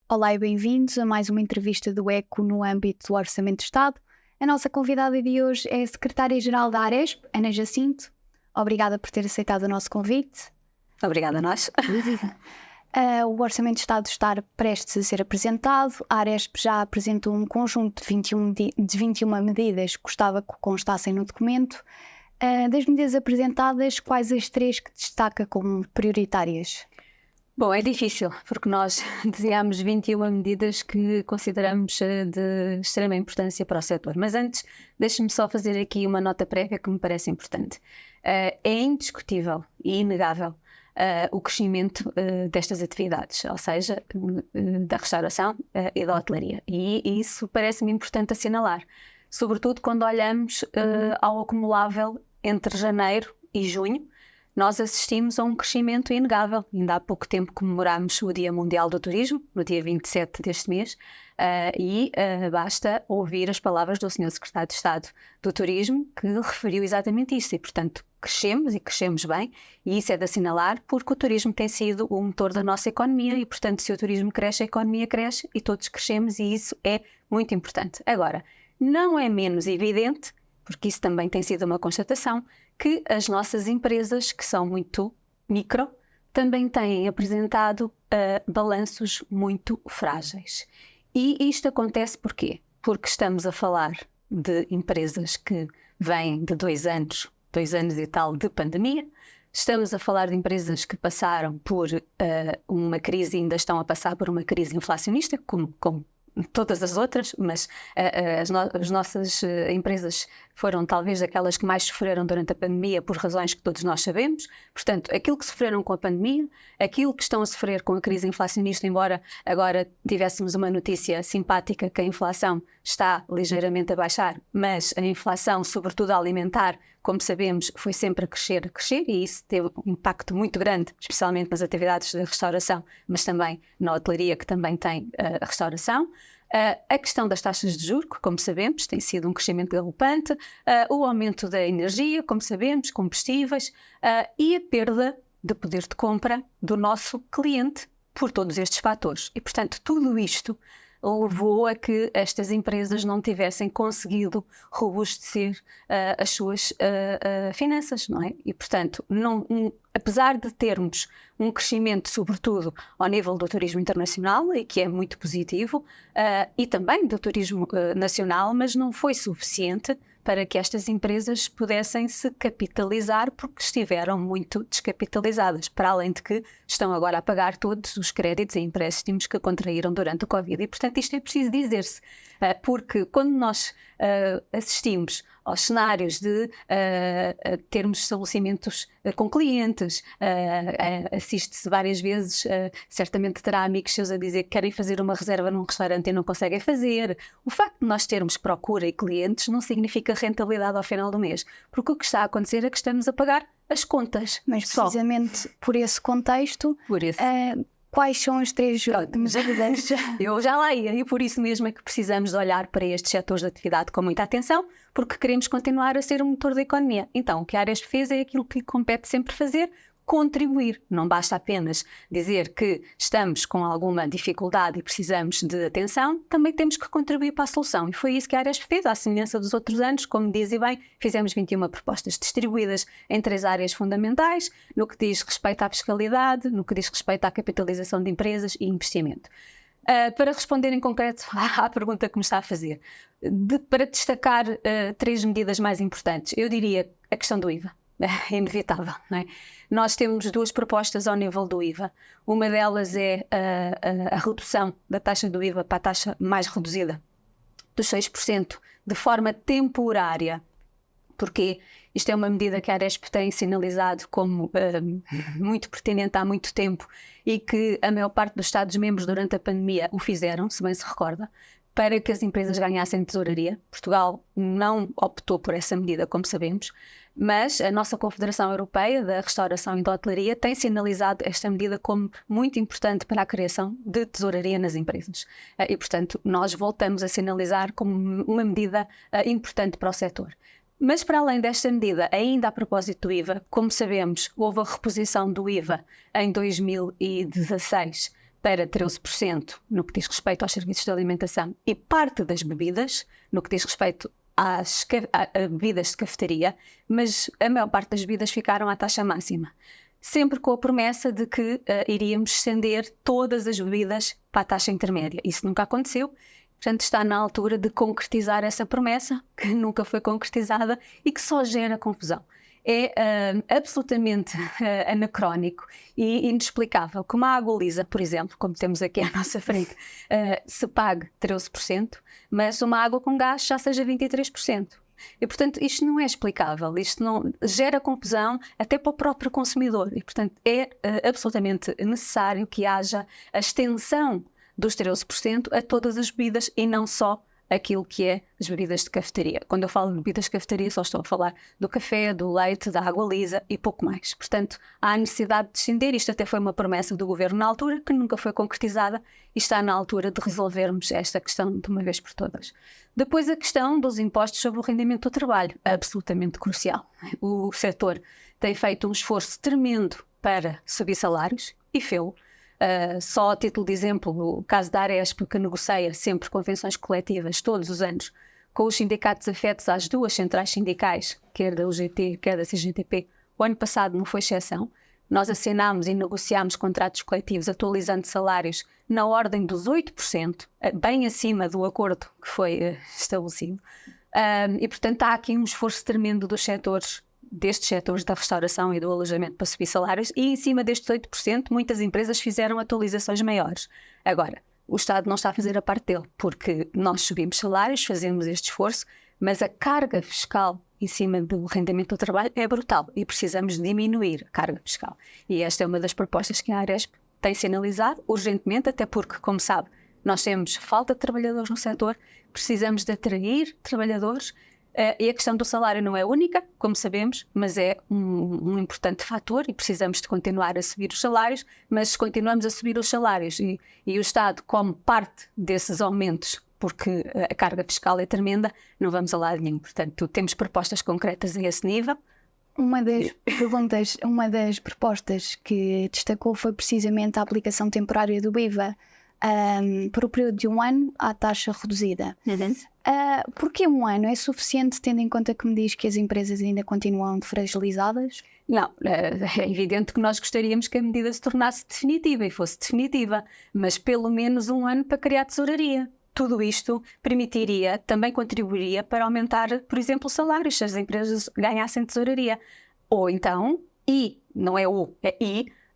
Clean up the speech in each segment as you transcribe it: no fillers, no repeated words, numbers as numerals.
Olá e bem-vindos a mais uma entrevista do ECO no âmbito do Orçamento de Estado. A nossa convidada de hoje é a Secretária-Geral da Aresp, Ana Jacinto. Obrigada por ter aceitado o nosso convite. Obrigada a nós. O Orçamento de Estado está prestes a ser apresentado. A Aresp já apresentou um conjunto de 21 medidas que gostava que constassem no documento. Das medidas apresentadas, quais as três que destaca como prioritárias? Bom, é difícil, porque nós desenhamos 21 medidas que consideramos de extrema importância para o setor. Mas antes, deixe-me só fazer aqui uma nota prévia que me parece importante. É indiscutível e inegável o crescimento destas atividades, ou seja, da restauração e da hotelaria. E isso parece-me importante assinalar, sobretudo quando olhamos ao acumulável entre janeiro e junho. Nós assistimos a um crescimento inegável. Ainda há pouco tempo comemorámos o Dia Mundial do Turismo, no dia 27 deste mês, basta ouvir as palavras do Sr. Secretário de Estado do Turismo, que referiu exatamente isso. E, portanto, crescemos e crescemos bem, e isso é de assinalar, porque o turismo tem sido o motor da nossa economia e, portanto, se o turismo cresce, a economia cresce e todos crescemos, e isso é muito importante. Agora, não é menos evidente, porque isso também tem sido uma constatação, que as nossas empresas, que são muito micro, também têm apresentado balanços muito frágeis. E isto acontece porquê? Porque estamos a falar de empresas que vêm de 2 anos e tal de pandemia, estamos a falar de empresas que passaram por uma crise e ainda estão a passar por uma crise inflacionista, como todas as outras, mas as nossas empresas foram talvez aquelas que mais sofreram durante a pandemia por razões que todos nós sabemos. Portanto, aquilo que sofreram com a pandemia, aquilo que estão a sofrer com a crise inflacionista, embora agora tivéssemos uma notícia simpática que a inflação está ligeiramente a baixar, mas a inflação, sobretudo alimentar, como sabemos, foi sempre a crescer, e isso teve um impacto muito grande, especialmente nas atividades de restauração, mas também na hotelaria, que também tem a restauração. A questão das taxas de juros, que, como sabemos, tem sido um crescimento galopante, o aumento da energia, como sabemos, combustíveis, e a perda de poder de compra do nosso cliente por todos estes fatores. E, portanto, tudo isto levou a que estas empresas não tivessem conseguido robustecer as suas finanças, não é? E, portanto, apesar de termos um crescimento, sobretudo ao nível do turismo internacional, e que é muito positivo, e também do turismo nacional, mas não foi suficiente para que estas empresas pudessem se capitalizar, porque estiveram muito descapitalizadas, para além de que estão agora a pagar todos os créditos e empréstimos que contraíram durante o Covid. E, portanto, isto é preciso dizer-se, porque quando nós assistimos aos cenários de termos estabelecimentos com clientes, assiste-se várias vezes, certamente terá amigos seus a dizer que querem fazer uma reserva num restaurante e não conseguem fazer. O facto de nós termos procura e clientes não significa rentabilidade ao final do mês, porque o que está a acontecer é que estamos a pagar as contas. Mas precisamente por esse contexto, quais são as três medidas? Eu já lá ia, e por isso mesmo é que precisamos de olhar para estes setores de atividade com muita atenção, porque queremos continuar a ser o motor da economia. Então, o que a Aresp fez é aquilo que lhe compete sempre fazer: contribuir. Não basta apenas dizer que estamos com alguma dificuldade e precisamos de atenção, também temos que contribuir para a solução. E foi isso que a Aresp fez, à semelhança dos outros anos. Como diz e bem, fizemos 21 propostas distribuídas em 3 áreas fundamentais, no que diz respeito à fiscalidade, no que diz respeito à capitalização de empresas e investimento. Para responder em concreto à pergunta que me está a fazer, para destacar 3 medidas mais importantes, eu diria a questão do IVA. É inevitável, não é? Nós temos 2 propostas ao nível do IVA. Uma delas é a redução da taxa do IVA para a taxa mais reduzida, dos 6%, de forma temporária, porque isto é uma medida que a Aresp tem sinalizado como muito pertinente há muito tempo, e que a maior parte dos Estados-membros durante a pandemia o fizeram, se bem se recorda, para que as empresas ganhassem tesouraria. Portugal não optou por essa medida, como sabemos, mas a nossa Confederação Europeia da Restauração e da Hotelaria tem sinalizado esta medida como muito importante para a criação de tesouraria nas empresas. E, portanto, nós voltamos a sinalizar como uma medida importante para o setor. Mas, para além desta medida, ainda a propósito do IVA, como sabemos, houve a reposição do IVA em 2016 para 13% no que diz respeito aos serviços de alimentação e parte das bebidas, no que diz respeito a bebidas de cafetaria, mas a maior parte das bebidas ficaram à taxa máxima. Sempre com a promessa de que iríamos estender todas as bebidas para a taxa intermédia. Isso nunca aconteceu, portanto está na altura de concretizar essa promessa, que nunca foi concretizada e que só gera confusão. É absolutamente anacrónico e inexplicável que uma água lisa, por exemplo, como temos aqui à nossa frente, se pague 13%, mas uma água com gás já seja 23%. E, portanto, isto não é explicável, isto não gera confusão até para o próprio consumidor e, portanto, é absolutamente necessário que haja a extensão dos 13% a todas as bebidas e não só aquilo que é as bebidas de cafetaria. Quando eu falo de bebidas de cafetaria, só estou a falar do café, do leite, da água lisa e pouco mais. Portanto, há a necessidade de descender. Isto até foi uma promessa do governo na altura, que nunca foi concretizada e está na altura de resolvermos esta questão de uma vez por todas. Depois, a questão dos impostos sobre o rendimento do trabalho, absolutamente crucial. O setor tem feito um esforço tremendo para subir salários e fê-lo. Só a título de exemplo, o caso da Aresp, que negocia sempre convenções coletivas todos os anos com os sindicatos afetos às duas centrais sindicais, quer da UGT, quer da CGTP, o ano passado não foi exceção. Nós assinámos e negociámos contratos coletivos atualizando salários na ordem dos 8%, bem acima do acordo que foi estabelecido. E, portanto, há aqui um esforço tremendo destes setores da restauração e do alojamento para subir salários e em cima destes 8% muitas empresas fizeram atualizações maiores. Agora, o Estado não está a fazer a parte dele, porque nós subimos salários, fazemos este esforço, mas a carga fiscal em cima do rendimento do trabalho é brutal e precisamos diminuir a carga fiscal. E esta é uma das propostas que a Aresp tem sinalizado urgentemente, até porque, como sabe, nós temos falta de trabalhadores no setor, precisamos de atrair trabalhadores. E a questão do salário não é única, como sabemos, mas é um importante fator e precisamos de continuar a subir os salários, mas se continuamos a subir os salários e o Estado come parte desses aumentos porque a carga fiscal é tremenda, não vamos a lado nenhum. Portanto, temos propostas concretas a esse nível. Uma das propostas que destacou foi precisamente a aplicação temporária do IVA por um período de 1 ano à taxa reduzida. Porquê 1 ano? É suficiente tendo em conta que me diz que as empresas ainda continuam fragilizadas? Não, é evidente que nós gostaríamos que a medida se tornasse definitiva e fosse definitiva, mas pelo menos 1 ano para criar tesouraria. Tudo isto permitiria, também contribuiria para aumentar, por exemplo, os salários, se as empresas ganhassem tesouraria. Ou então,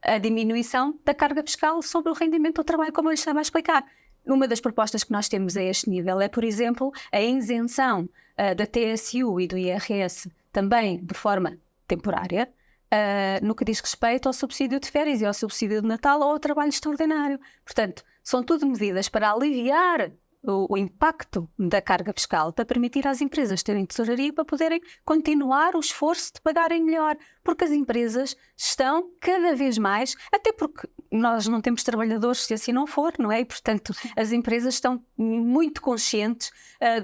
a diminuição da carga fiscal sobre o rendimento do trabalho, como eu lhe estava a explicar. Uma das propostas que nós temos a este nível é, por exemplo, a isenção da TSU e do IRS, também de forma temporária, no que diz respeito ao subsídio de férias e ao subsídio de Natal ou ao trabalho extraordinário. Portanto, são tudo medidas para aliviar o impacto da carga fiscal, para permitir às empresas terem tesouraria para poderem continuar o esforço de pagarem melhor, porque as empresas estão cada vez mais, até porque nós não temos trabalhadores se assim não for, não é? E, portanto, as empresas estão muito conscientes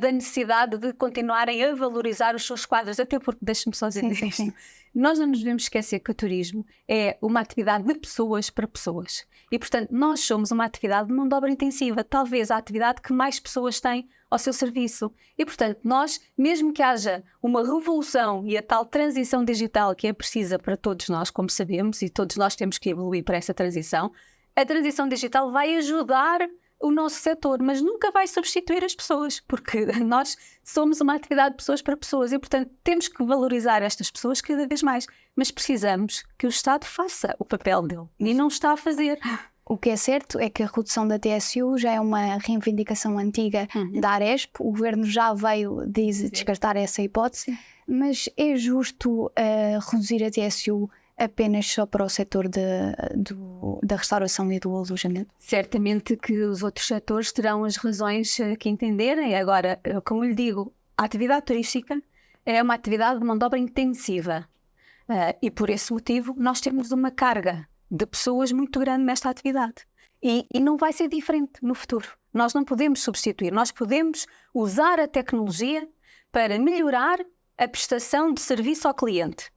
da necessidade de continuarem a valorizar os seus quadros, até porque, deixe-me só dizer isto, nós não nos devemos esquecer que o turismo é uma atividade de pessoas para pessoas. E, portanto, nós somos uma atividade de mão de obra intensiva, talvez a atividade que mais pessoas têm ao seu serviço. E, portanto, nós, mesmo que haja uma revolução e a tal transição digital que é precisa para todos nós, como sabemos, e todos nós temos que evoluir para essa transição, a transição digital vai ajudar o nosso setor, mas nunca vai substituir as pessoas, porque nós somos uma atividade de pessoas para pessoas e, portanto, temos que valorizar estas pessoas cada vez mais, mas precisamos que o Estado faça o papel dele e não está a fazer. O que é certo é que a redução da TSU já é uma reivindicação antiga da Aresp, o Governo já veio descartar essa hipótese, mas é justo reduzir a TSU apenas só para o setor da restauração e do alojamento? Certamente que os outros setores terão as razões que entenderem. Agora, como lhe digo, a atividade turística é uma atividade de mão de obra intensiva e por esse motivo nós temos uma carga de pessoas muito grande nesta atividade e não vai ser diferente no futuro. Nós não podemos substituir, nós podemos usar a tecnologia para melhorar a prestação de serviço ao cliente.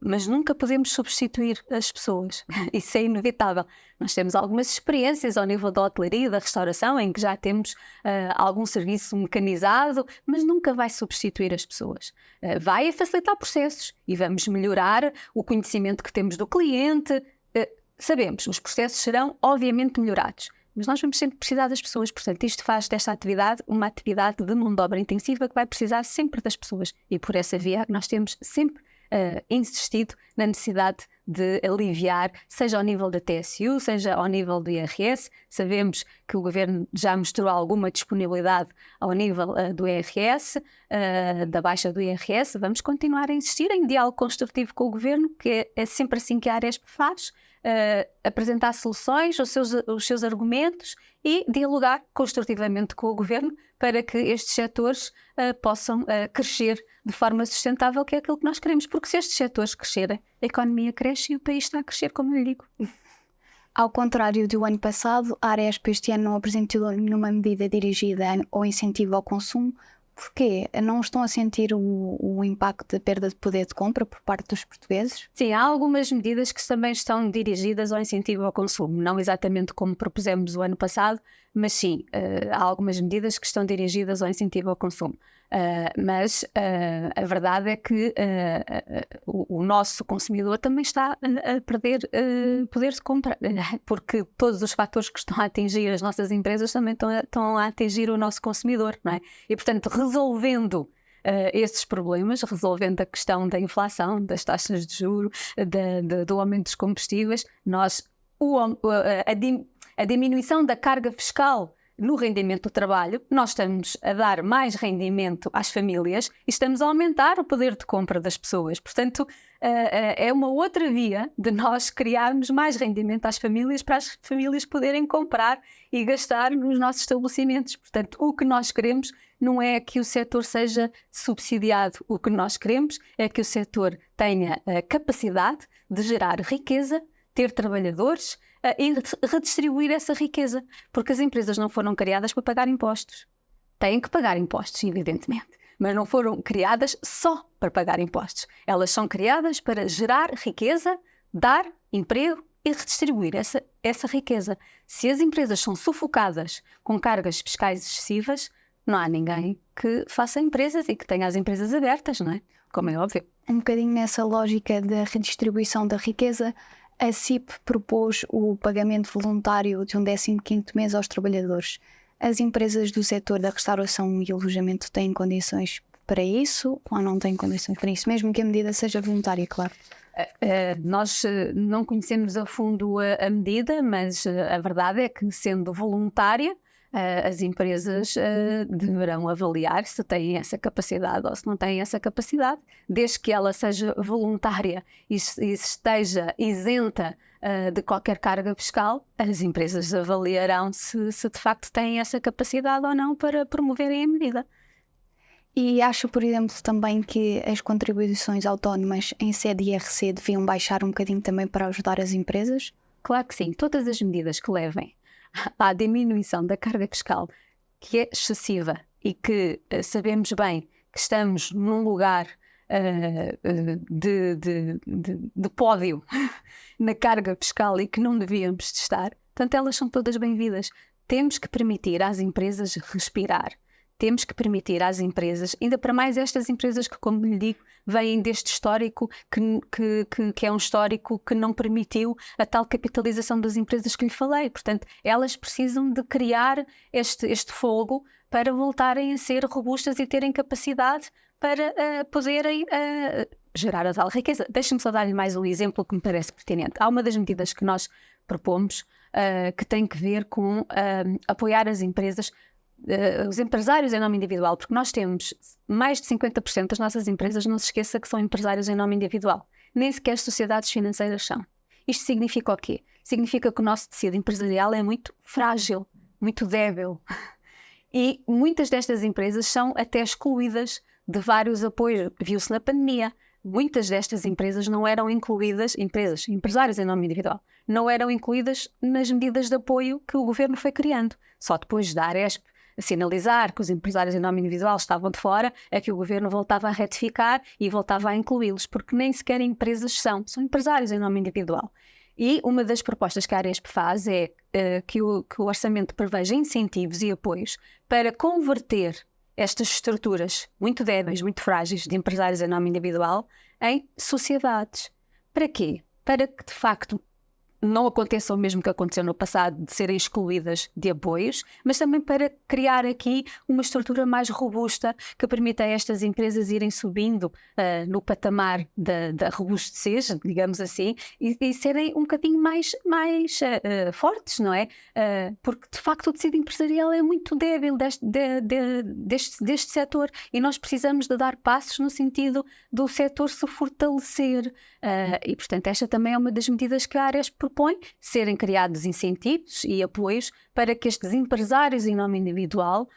mas nunca podemos substituir as pessoas. Isso é inevitável. Nós temos algumas experiências ao nível da hotelaria e da restauração em que já temos algum serviço mecanizado, mas nunca vai substituir as pessoas. Vai facilitar processos e vamos melhorar o conhecimento que temos do cliente. Sabemos, os processos serão obviamente melhorados, mas nós vamos sempre precisar das pessoas. Portanto, isto faz desta atividade uma atividade de mão de obra intensiva que vai precisar sempre das pessoas. E por essa via nós temos sempre insistido na necessidade de aliviar, seja ao nível da TSU, seja ao nível do IRS. Sabemos que o Governo já mostrou alguma disponibilidade ao nível do IRS, da baixa do IRS. Vamos continuar a insistir em diálogo construtivo com o Governo, que é sempre assim que a Aresp faz. Apresentar soluções, os seus argumentos e dialogar construtivamente com o Governo para que estes setores possam crescer de forma sustentável, que é aquilo que nós queremos, porque se estes setores crescerem, a economia cresce e o país está a crescer, como eu lhe digo. Ao contrário do ano passado, a Aresp este ano não apresentou nenhuma medida dirigida ao incentivo ao consumo. Porquê? Não estão a sentir o impacto da perda de poder de compra por parte dos portugueses? Sim, há algumas medidas que também estão dirigidas ao incentivo ao consumo, não exatamente como propusemos o ano passado, mas sim, há algumas medidas que estão dirigidas ao incentivo ao consumo. Mas a verdade é que o nosso consumidor também está a perder poder de compra, porque todos os fatores que estão a atingir as nossas empresas também estão a atingir o nosso consumidor, não é? E, portanto, resolvendo esses problemas, resolvendo a questão da inflação, das taxas de juros, do aumento dos combustíveis, a diminuição da carga fiscal no rendimento do trabalho, nós estamos a dar mais rendimento às famílias e estamos a aumentar o poder de compra das pessoas. Portanto, é uma outra via de nós criarmos mais rendimento às famílias, para as famílias poderem comprar e gastar nos nossos estabelecimentos. Portanto, o que nós queremos não é que o setor seja subsidiado. O que nós queremos é que o setor tenha a capacidade de gerar riqueza, ter trabalhadores e redistribuir essa riqueza, porque as empresas não foram criadas para pagar impostos. Têm que pagar impostos, evidentemente, mas não foram criadas só para pagar impostos. Elas são criadas para gerar riqueza, dar emprego e redistribuir essa riqueza. Se as empresas são sufocadas com cargas fiscais excessivas, não há ninguém que faça empresas e que tenha as empresas abertas, não é? Como é óbvio. Um bocadinho nessa lógica da redistribuição da riqueza, a CIP propôs o pagamento voluntário de um 15º mês aos trabalhadores. As empresas do setor da restauração e alojamento têm condições para isso ou não têm condições para isso, mesmo que a medida seja voluntária, claro? Nós não conhecemos a fundo a medida, mas a verdade é que, sendo voluntária, as empresas deverão avaliar se têm essa capacidade ou se não têm essa capacidade, desde que ela seja voluntária e esteja isenta de qualquer carga fiscal. As empresas avaliarão se de facto têm essa capacidade ou não para promoverem a medida. E acho, por exemplo, também que as contribuições autónomas em sede IRC deviam baixar um bocadinho também para ajudar as empresas? Claro que sim, todas as medidas que levem à diminuição da carga fiscal, que é excessiva e que sabemos bem que estamos num lugar de pódio na carga fiscal e que não devíamos de estar, portanto elas são todas bem-vindas. Temos que permitir às empresas respirar. Temos que permitir às empresas, ainda para mais estas empresas que, como lhe digo, vêm deste histórico que é um histórico que não permitiu a tal capitalização das empresas que lhe falei. Portanto, elas precisam de criar este fogo para voltarem a ser robustas e terem capacidade para poderem gerar a tal riqueza. Deixe-me só dar-lhe mais um exemplo que me parece pertinente. Há uma das medidas que nós propomos que tem que ver com apoiar as empresas, os empresários em nome individual, porque nós temos mais de 50% das nossas empresas, não se esqueça que são empresários em nome individual, nem sequer sociedades financeiras são. Isto significa o quê? Significa que o nosso tecido empresarial é muito frágil, muito débil, e muitas destas empresas são até excluídas de vários apoios. Viu-se na pandemia, muitas destas empresas não eram incluídas, empresários em nome individual, não eram incluídas nas medidas de apoio que o Governo foi criando. Só depois da Aresp sinalizar que os empresários em nome individual estavam de fora, é que o governo voltava a retificar e voltava a incluí-los, porque nem sequer empresas são empresários em nome individual. E uma das propostas que a Aresp faz é que o orçamento preveja incentivos e apoios para converter estas estruturas muito débeis, muito frágeis de empresários em nome individual em sociedades. Para quê? Para que, de facto, não aconteça o mesmo que aconteceu no passado, de serem excluídas de apoios, mas também para criar aqui uma estrutura mais robusta que permita a estas empresas irem subindo no patamar da robustez, digamos assim, e serem um bocadinho mais fortes, não é? Porque, de facto, o tecido empresarial é muito débil deste setor e nós precisamos de dar passos no sentido do setor se fortalecer. E, portanto, esta também é uma das medidas que a Aresp propõe, serem criados incentivos e apoios para que estes empresários em nome individual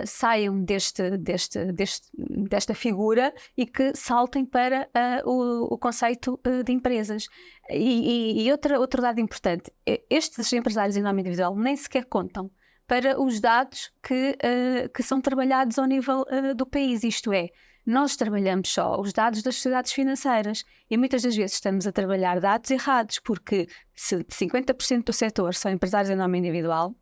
saiam desta figura e que saltem para o conceito de empresas. E outro dado importante, estes empresários em nome individual nem sequer contam para os dados que são trabalhados ao nível do país, isto é, nós trabalhamos só os dados das sociedades financeiras e muitas das vezes estamos a trabalhar dados errados, porque se 50% do setor são empresários em nome individual,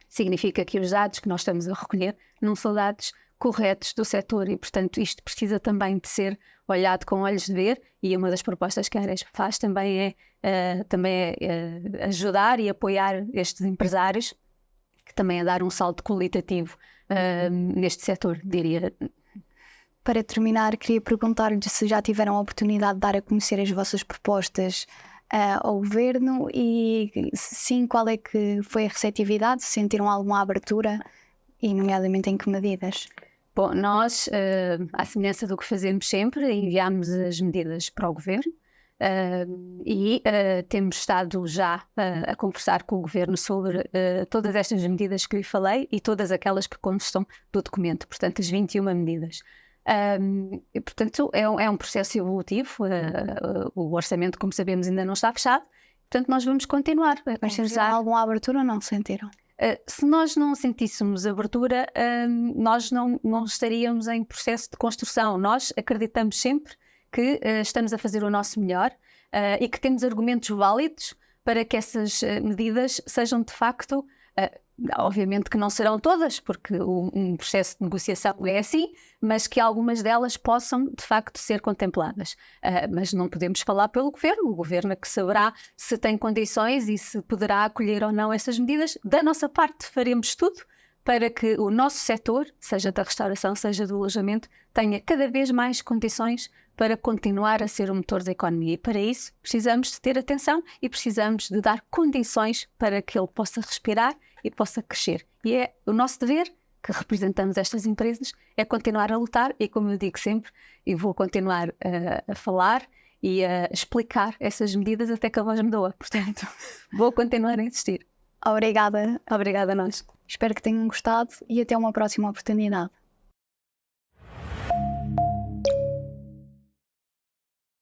significa que os dados que nós estamos a recolher não são dados corretos do setor e, portanto, isto precisa também de ser olhado com olhos de ver, e uma das propostas que a Aresp faz também é ajudar e apoiar estes empresários, que também é dar um salto qualitativo neste setor, diria. Para terminar, queria perguntar-lhe se já tiveram a oportunidade de dar a conhecer as vossas propostas ao Governo e, se sim, qual é que foi a receptividade, se sentiram alguma abertura e, nomeadamente, em que medidas? Bom, nós, à semelhança do que fazemos sempre, enviámos as medidas para o Governo e temos estado já a conversar com o Governo sobre todas estas medidas que lhe falei e todas aquelas que constam do documento, portanto, as 21 medidas. E, portanto, é um processo evolutivo. O orçamento, como sabemos, ainda não está fechado, portanto nós vamos continuar a Mas sentiram alguma abertura ou não sentiram? Se nós não sentíssemos abertura, nós não estaríamos em processo de construção. Nós acreditamos sempre que estamos a fazer o nosso melhor e que temos argumentos válidos para que essas medidas sejam de facto... obviamente que não serão todas, porque um processo de negociação é assim, mas que algumas delas possam, de facto, ser contempladas. Mas não podemos falar pelo Governo. O Governo é que saberá se tem condições e se poderá acolher ou não essas medidas. Da nossa parte, faremos tudo para que o nosso setor, seja da restauração, seja do alojamento, tenha cada vez mais condições para continuar a ser o motor da economia. E para isso precisamos de ter atenção e precisamos de dar condições para que ele possa respirar e possa crescer. E é o nosso dever, que representamos estas empresas, é continuar a lutar e, como eu digo sempre, eu vou continuar a falar e a explicar essas medidas até que a voz me doa. Portanto, vou continuar a insistir. Obrigada. Obrigada a nós. Espero que tenham gostado e até uma próxima oportunidade.